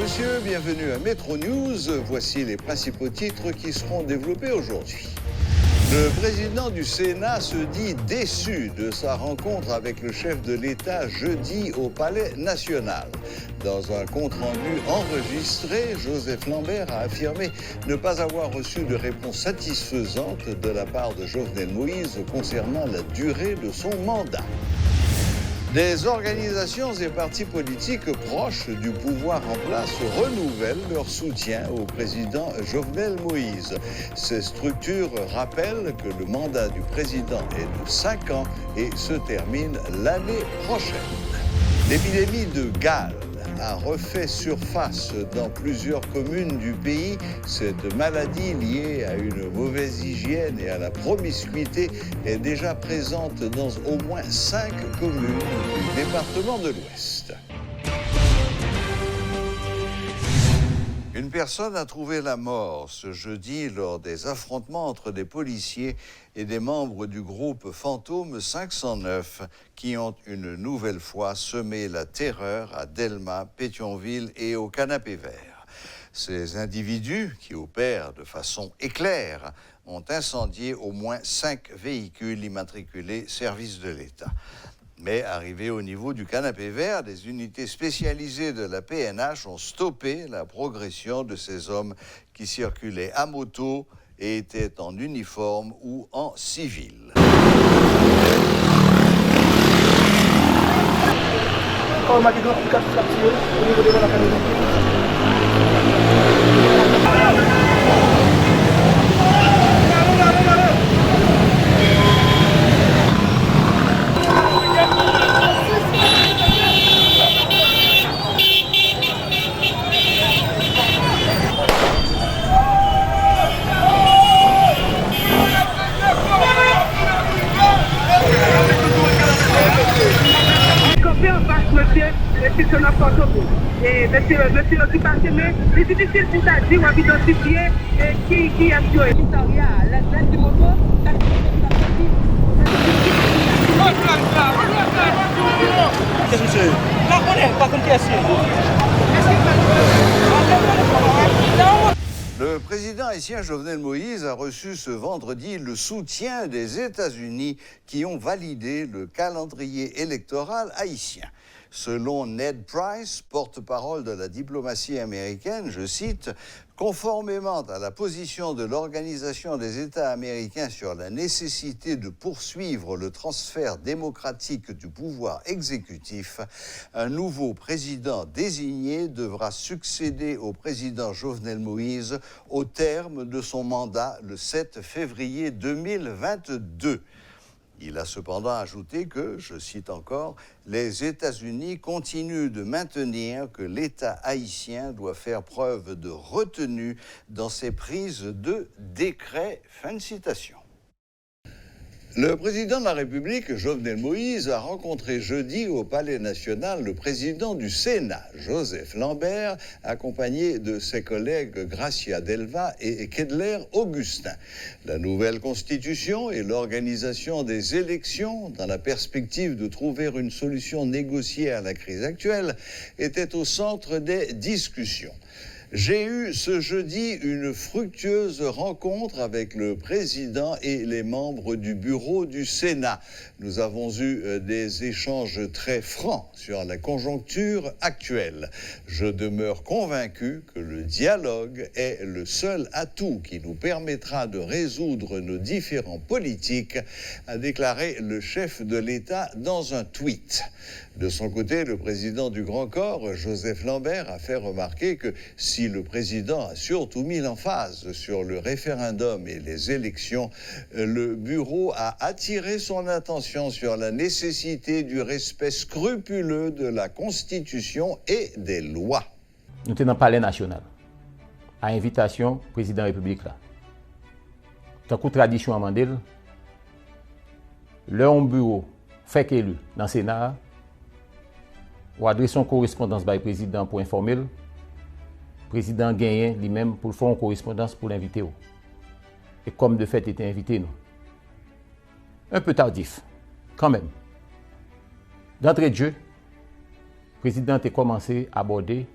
messieurs, bienvenue à Metro News. Voici les principaux titres qui seront développés aujourd'hui. Le président du Sénat se dit déçu de sa rencontre avec le chef de l'État jeudi au Palais national. Dans un compte-rendu enregistré, Joseph Lambert a affirmé ne pas avoir reçu de réponse satisfaisante de la part de Jovenel Moïse concernant la durée de son mandat. Des organisations et partis politiques proches du pouvoir en place renouvellent leur soutien au président Jovenel Moïse. Ces structures rappellent que le mandat du président est de 5 ans et se termine l'année prochaine. L'épidémie de Galles a refait surface dans plusieurs communes du pays. Cette maladie liée à une mauvaise hygiène et à la promiscuité est déjà présente dans au moins 5 communes du département de l'Ouest. Une personne a trouvé la mort ce jeudi lors des affrontements entre des policiers et des membres du groupe Fantôme 509 qui ont une nouvelle fois semé la terreur à Delma, Pétionville et au Canapé Vert. Ces individus, qui opèrent de façon éclair, ont incendié au moins 5 véhicules immatriculés service de l'État. Mais arrivés au niveau du Canapé Vert, des unités spécialisées de la PNH ont stoppé la progression de ces hommes qui circulaient à moto et étaient en uniforme ou en civil. Monsieur qui passe, mais c'est difficile pour ça dire ou identifier qui a tué. Qu'est-ce que c'est? Non, on est pas comme Le président haïtien Jovenel Moïse a reçu ce vendredi le soutien des États-Unis qui ont validé le calendrier électoral haïtien. Selon Ned Price, porte-parole de la diplomatie américaine, je cite, « Conformément à la position de l'Organisation des États américains sur la nécessité de poursuivre le transfert démocratique du pouvoir exécutif, un nouveau président désigné devra succéder au président Jovenel Moïse au terme de son mandat le 7 février 2022. » Il a cependant ajouté que, je cite encore, « Les États-Unis continuent de maintenir que l'État haïtien doit faire preuve de retenue dans ses prises de décret. » Fin de citation. Le président de la République, Jovenel Moïse, a rencontré jeudi au Palais national le président du Sénat, Joseph Lambert, accompagné de ses collègues Gracia Delva et Kedler Augustin. La nouvelle constitution et l'organisation des élections, dans la perspective de trouver une solution négociée à la crise actuelle, étaient au centre des discussions. J'ai eu ce jeudi une fructueuse rencontre avec le président et les membres du bureau du Sénat. Nous avons eu des échanges très francs sur la conjoncture actuelle. Je demeure convaincu que le dialogue est le seul atout qui nous permettra de résoudre nos différends politiques, a déclaré le chef de l'État dans un tweet. De son côté, le président du Grand Corps, Joseph Lambert, a fait remarquer que si le président a surtout mis l'emphase sur le référendum et les élections, le bureau a attiré son attention sur la nécessité du respect scrupuleux de la Constitution et des lois. Nous sommes dans le Palais national, à invitation du président de la République. Tant que tradition à Mandel, le bureau fait élu dans le Sénat, ou adresse une correspondance par le président pour informer le président gagne lui-même pour faire une correspondance pour l'inviter. Et comme de fait, il était invité, nous. Un peu tardif, quand même. D'entrée de jeu, le président a commencé à aborder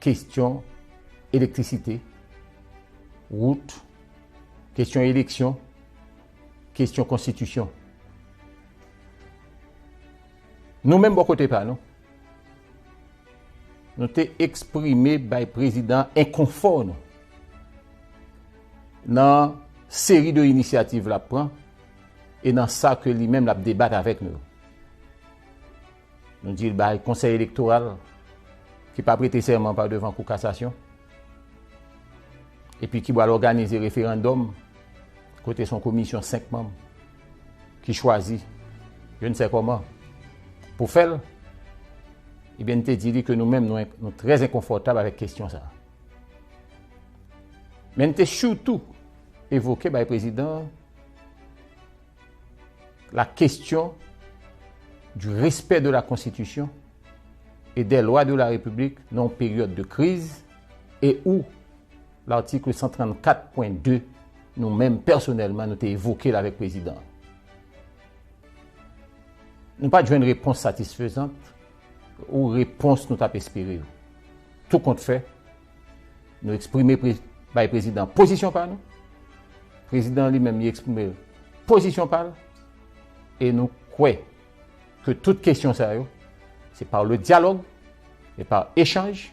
question électricité, route, question élection, question constitution. Nous-mêmes, bon côté pas, non? Nous avons exprimé par le président inconfort dans la série d'initiatives la prend et dans ça que lui-même la débat avec nous. Nous disons le conseil électoral qui n'a pas prêté serment par devant Cour cassation et puis qui va organiser référendum côté son commission 5 membres qui choisit, je ne sais comment, pour faire. Eh bien, nous dit que nous-mêmes, nous sommes très inconfortables avec la question. Ça. Mais nous avons surtout évoqué par le président la question du respect de la Constitution et des lois de la République dans une période de crise et où l'article 134.2, nous-mêmes, personnellement, nous avons évoqué avec le président. Nous n'avons pas eu une réponse satisfaisante ou réponse nous avons espéré. Tout compte fait, nous exprimons par le président position par nous. Le président lui-même exprimé position par nous. Et nous croyons que toute question sérieuse, c'est par le dialogue et par échange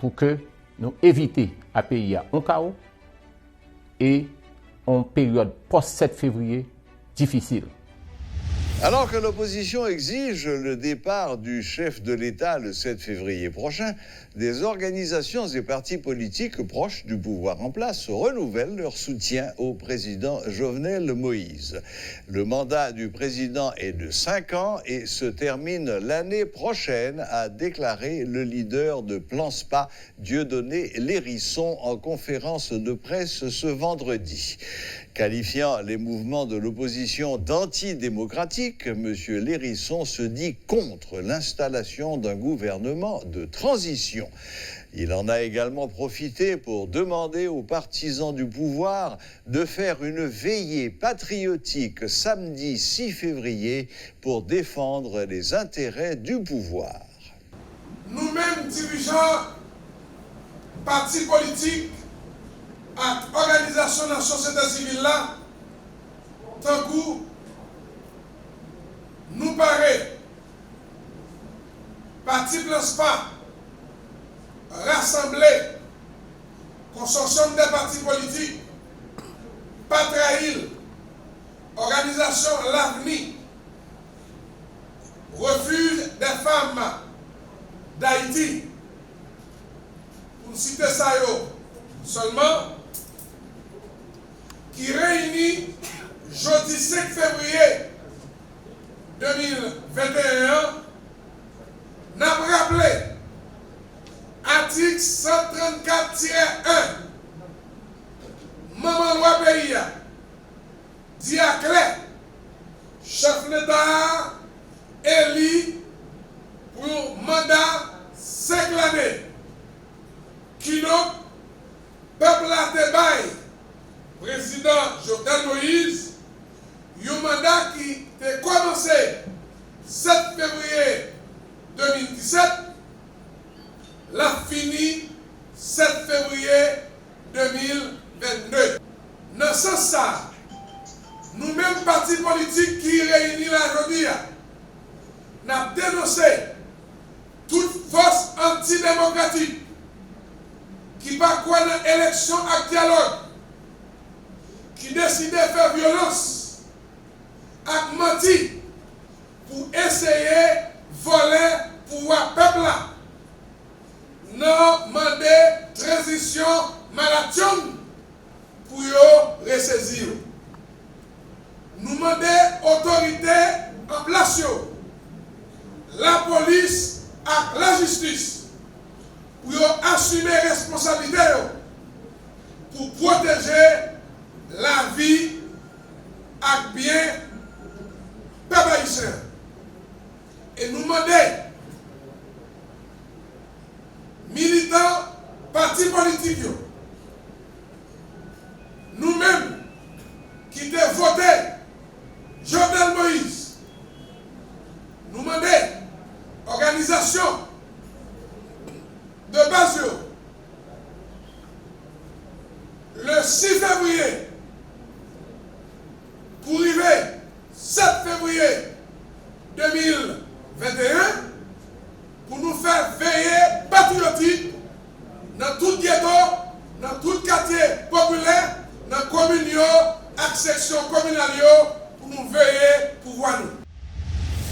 pour que nous évitions à pays à un chaos et en période post-7 février difficile. Alors que l'opposition exige le départ du chef de l'État le 7 février prochain, des organisations et partis politiques proches du pouvoir en place renouvellent leur soutien au président Jovenel Moïse. Le mandat du président est de 5 ans et se termine l'année prochaine, a déclaré le leader de Plan Spa, Dieudonné Lérisson, en conférence de presse ce vendredi. Qualifiant les mouvements de l'opposition d'antidémocratiques, M. Lérisson se dit contre l'installation d'un gouvernement de transition. Il en a également profité pour demander aux partisans du pouvoir de faire une veillée patriotique samedi 6 février pour défendre les intérêts du pouvoir. Nous-mêmes, dirigeants, partis politiques, à organisation de la société civile là, tant que nous paraît, parti Plan Spa, rassemblé, consortium des partis politiques, pas trahir, organisation L'Avenir, refuge des femmes d'Haïti, pour citer ça seulement, qui réunit jeudi 5 février 2021, n'a rappelé article 134-1 Maman loi pays dit à clair chef d'État élu pour mandat 5 années qui donc peuple a débaillé président Jovenel Moïse, un mandat qui a commencé 7 février 2017, l'a fini 7 février 2022. Dans ce sens, nous-mêmes, partis politiques qui réunissent aujourd'hui, nous avons dénoncé toute force antidémocratique qui va quoi dans l'élection avec dialogue, qui décide de faire violence, a menti pour essayer de voler pouvoir peuple là. Non, demander transition marathon pour y ressaisir. Nous demandons autorité en place, la police et la justice pour assumer responsabilité pour protéger la vie et bien peuple haïtien. Et nous demandons militants, partis politiques, nous-mêmes qui avons voté Jovenel Moïse, nous demandons organisation de base 6 février pour arriver 7 février 2021 pour nous faire veiller patriotique dans tout ghetto, dans tout quartier populaire, dans la commune, avec section communale, pour nous veiller pour voir nous.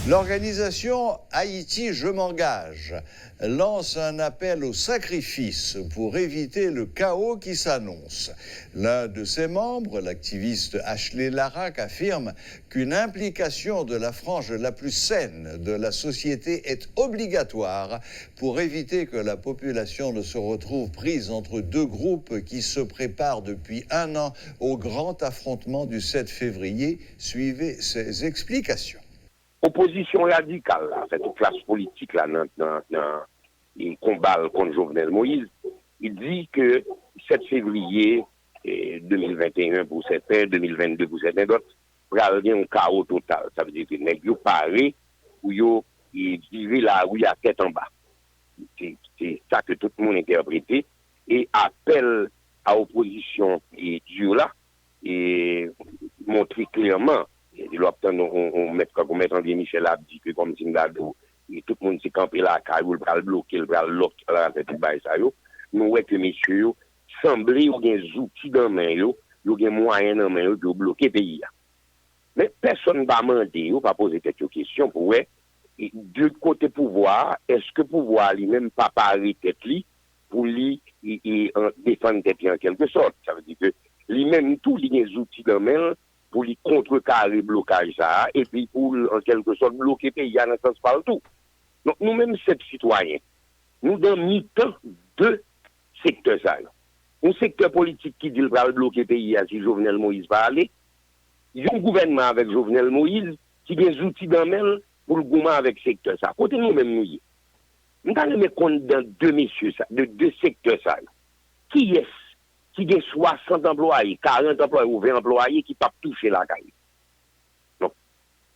L'organisation Haïti Je m'engage lance un appel au sacrifice pour éviter le chaos qui s'annonce. L'un de ses membres, l'activiste Ashley Larac, affirme qu'une implication de la frange la plus saine de la société est obligatoire pour éviter que la population ne se retrouve prise entre deux groupes qui se préparent depuis 1 an au grand affrontement du 7 février. Suivez ses explications. Opposition radicale, là, cette classe politique là, dans le combat contre Jovenel Moïse, il dit que 7 février 2021 pour certains, 2022 pour certains d'autres, il y a un chaos total. Ça veut dire que les gens parlent ou ils vivent la rue à tête en bas. C'est ça que tout le monde interprète et appelle à l'opposition et Dieu là et montrer clairement. On met André Michel a dit que comme Zindado, et tout le monde s'est campé là, car il va le bloquer, il va le loquer là, nous voyons que messieurs, semblent y avoir des outils dans main, il y a des moyens dans main de bloquer le pays. Mais personne ne va demander, ou pas poser cette question pour de côté pouvoir, est-ce que pouvoir lui-même pas parler tête lui pour lui défendre tête en quelque sorte. Ça veut dire que lui-même, tous les outils dans main, pour lui contrecarrer le blocage ça, et puis pour, en quelque sorte, bloquer le pays dans le sens partout. Donc, nous-mêmes, ces citoyens, nous donnons mi-temps deux secteurs ça. Un secteur politique qui dit qu'il va bloquer le pays si Jovenel Moïse va aller. Il y a un gouvernement avec Jovenel Moïse qui a des outils dans le pour le gouvernement avec le secteur ça. Côté nous-mêmes, nous y. Nous allons mettre compte dans deux messieurs ça, de deux secteurs ça. Qui est qui a 60 employés, 40 employés ou 20 employés qui ne peuvent pas toucher la caille. Donc,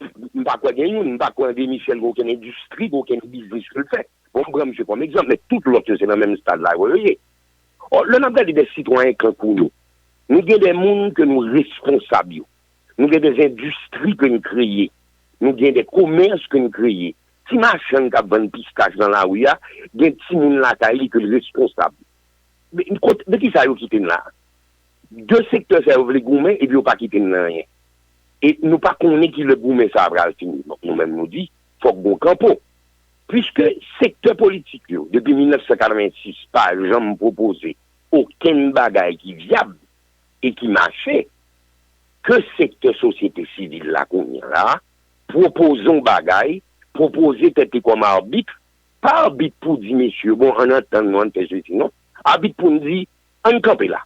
je ne sais pas quoi gagner, je ne sais pas quoi André Michel, aucune industrie, aucun business que le fait. Bon, je prends monsieur comme exemple, mais tout l'autre, c'est dans le même stade là. Or, le nombre des citoyens qui pour nous, nous avons des mondes que nous responsables. Nous avons des industries que nous créons. Nous avons des commerces que nous créons. Si machin qui a vendu pistache dans la rue, il y a des petits monde là qui sont responsables. De qui ça a quitté là? Deux secteurs ça veut les goumer et puis on pas quitter rien. Et nous pas connaît qui le goumer ça va finir. Donc nous-mêmes nous dit faut bon campo. Puisque secteur politique depuis 1986 pas jamais proposé aucun bagaille qui viable et qui marchait que secteur société civile là qu'on là proposons bagaille, proposer tête comme arbitre, pas arbitre pour dire messieurs bon en entendant non. Habite pour nous dire, on campe là.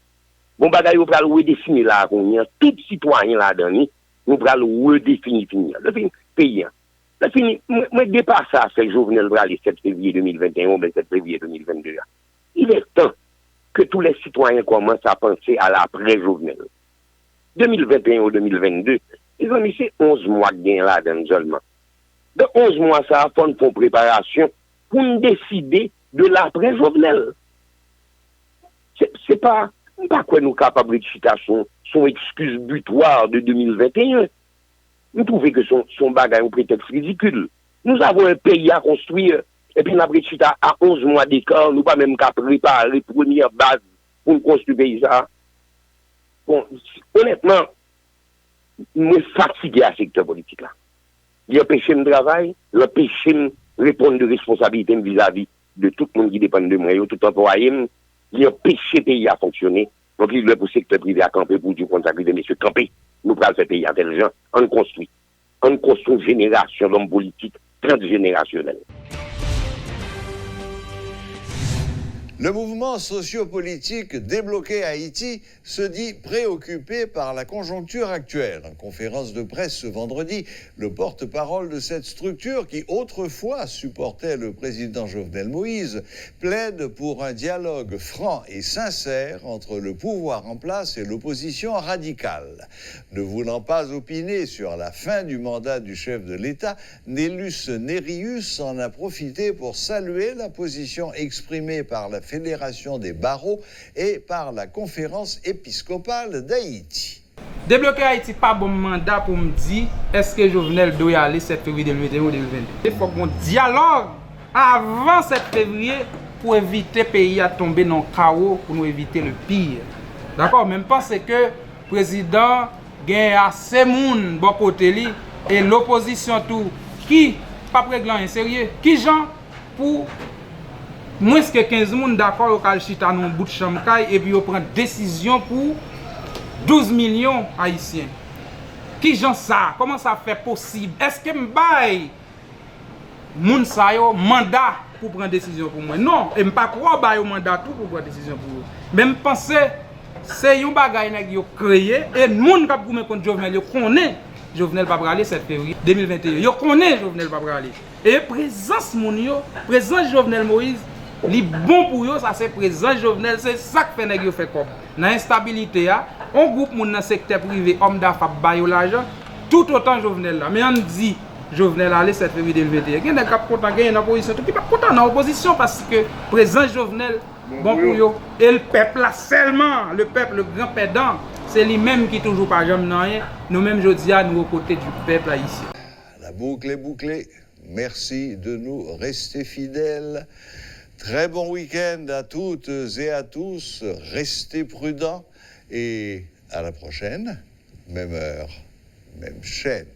Bon, bagay, on va le redéfinir là, tout citoyen là-dedans, nous va le redéfinir, le pays. Le fini, moi, dépasse ça, c'est Jovenel le 7 février 2021 ou 7 février 2022. Il est temps que tous les citoyens commencent à penser à l'après-Jovenel. 2021 ou 2022, ils ont mis 11 mois de gain là-dedans seulement. De 11 mois, ça a fait une préparation pour nous décider de l'après-Jovenel. C'est pas quoi nous capables de citer son excuse butoir de 2021. Nous trouvons que son bagage est un prétexte ridicule. Nous avons un pays à construire, et puis nous avons à 11 mois d'écart, nous pas même qu'à préparer les premières bases pour construire le pays. Bon, honnêtement, nous sommes fatigués à ce secteur politique là. Il empêche de travail, il empêche de répondre de responsabilité vis-à-vis de tout le monde qui dépend de moi, tout employé. Il empêche le pays à fonctionner. Donc, il est pour le secteur privé à camper pour du consacré de messieurs camper. Nous prenons ce pays intelligent. On construit une génération d'hommes politiques transgénérationnels. Le mouvement sociopolitique Débloquer Haïti se dit préoccupé par la conjoncture actuelle. En conférence de presse ce vendredi, le porte-parole de cette structure, qui autrefois supportait le président Jovenel Moïse, plaide pour un dialogue franc et sincère entre le pouvoir en place et l'opposition radicale. Ne voulant pas opiner sur la fin du mandat du chef de l'État, Nélus Nérius en a profité pour saluer la position exprimée par la Fédération des barreaux et par la Conférence épiscopale d'Haïti. Débloquer Haïti, pas bon mandat pour me dire est-ce que Jovenel doit y aller 7 février 2021 ou 2022. Il faut qu'on dialogue avant 7 février pour éviter le pays à tomber dans le chaos, pour nous éviter le pire. D'accord? Même parce que le président gagne assez de monde bon côté lui et l'opposition tout qui pas réglant un sérieux, qui gens pour moins que 15 monde d'accord au cal chita dans bout de chambre et puis on prend décision pour 12 millions haïtiens. Qui gens ça? Comment ça fait possible? Est-ce que m'baye moun sa yo mandat pour prendre décision pour moi? Non, et m'pas croire baye mandat tout pour prendre décision pour eux. Même penser c'est un bagay nèg yo créé et moun k'ap goumen contre Jovenel yo connaît Jovenel pa prale 7 février 2021. Yo connaît Jovenel pa prale. Et présence moun yo, présence Jovenel Moïse, li bon pour yo, ça c'est présence Jovenel, c'est ça que fait nèg yo fait comme. Dans instabilité a, on groupe moun dans secteur privé, homme d'affaires bayo l'argent, tout autant Jovenel là. Mais on dit Jovenel aller 7 février 2021. Gen nèg k'ap content gagner dans opposition, tout qui pas content dans opposition parce que présence Jovenel bon pour yo. Et le peuple là seulement, le peuple, le grand perdant, c'est lui-même qui toujours pas jamais rien. Nous-mêmes jeudi à nous aux côtés du peuple haïtien. La boucle est bouclée. Merci de nous rester fidèles. Très bon week-end à toutes et à tous. Restez prudents et à la prochaine. Même heure, même chaîne.